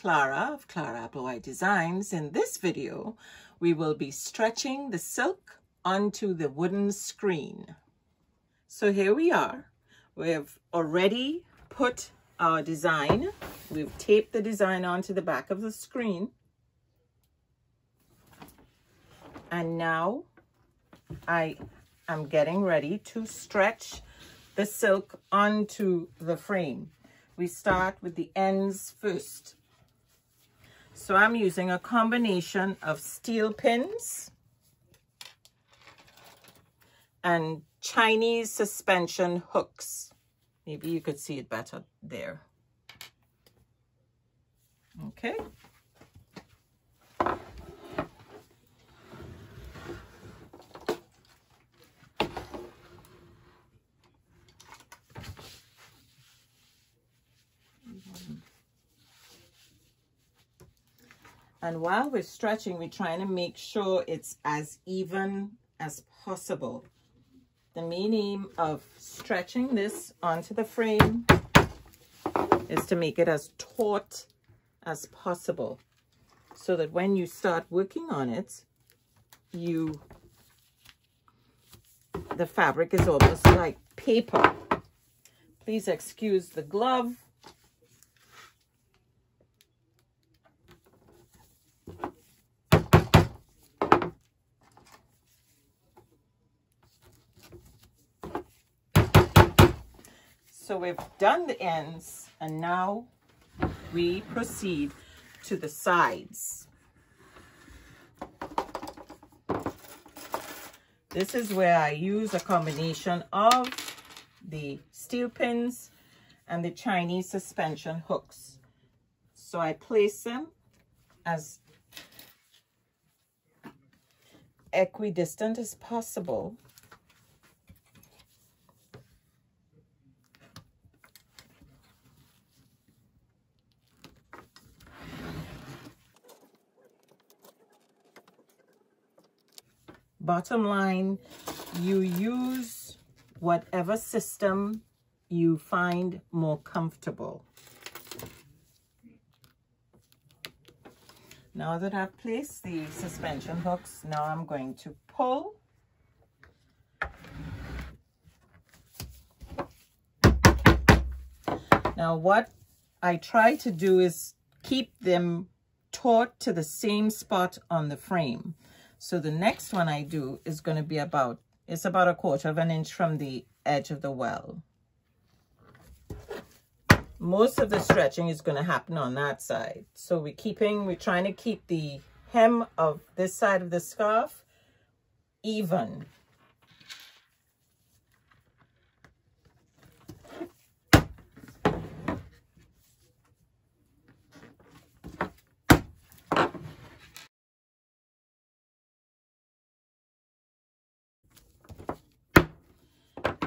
Clara of Clara Applewhite Designs. In this video, we will be stretching the silk onto the wooden screen. So here we are. We have already put our design. We've taped the design onto the back of the screen. And now I am getting ready to stretch the silk onto the frame. We start with the ends first. So I'm using a combination of steel pins and Chinese suspension hooks. Maybe you could see it better there. Okay. And while we're stretching, we're trying to make sure it's as even as possible. The main aim of stretching this onto the frame is to make it as taut as possible, so that when you start working on it, the fabric is almost like paper. Please excuse the glove. So we've done the ends, and now we proceed to the sides. This is where I use a combination of the steel pins and the Chinese suspension hooks. So I place them as equidistant as possible. Bottom line, you use whatever system you find more comfortable. Now that I've placed the suspension hooks, now I'm going to pull. Now what I try to do is keep them taut to the same spot on the frame. So the next one I do is going to be about a 1/4 inch from the edge of the well. Most of the stretching is going to happen on that side. So we're trying to keep the hem of this side of the scarf even.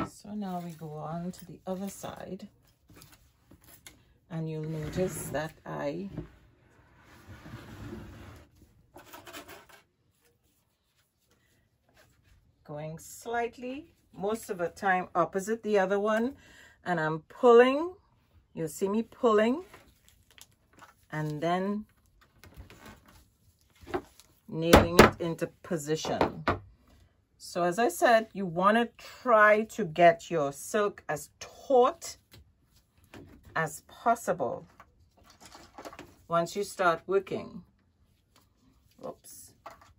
So now we go on to the other side, and you'll notice that I going slightly, most of the time opposite the other one, and I'm pulling. You'll see me pulling and then nailing it into position. So as I said, you want to try to get your silk as taut as possible once you start working. Oops,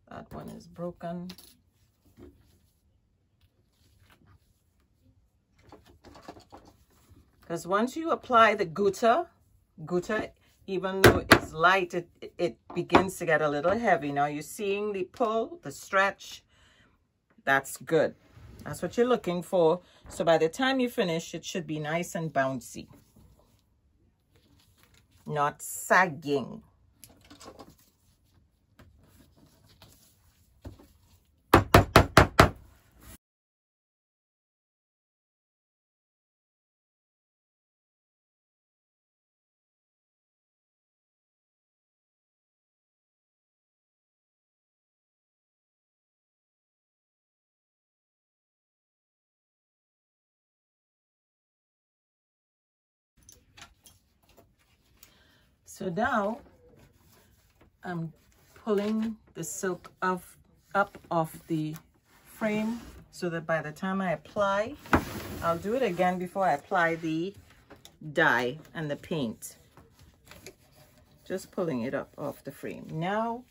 that one is broken. Because once you apply the gutta, even though it's light, it begins to get a little heavy. Now you're seeing the pull, the stretch. That's good. That's what you're looking for. So by the time you finish, it should be nice and bouncy, not sagging. So now I'm pulling the silk up off the frame so that by the time I apply, I'll do it again before I apply the dye and the paint. Just pulling it up off the frame. Now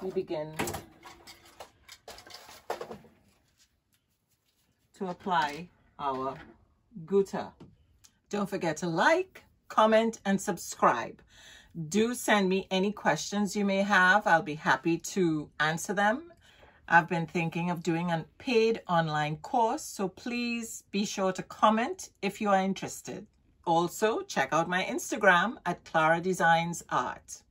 we begin to apply our Gutta. Don't forget to like, comment, and subscribe. Do send me any questions you may have. I'll be happy to answer them. I've been thinking of doing a paid online course, so please be sure to comment if you are interested. Also, check out my Instagram at Clara Designs Art.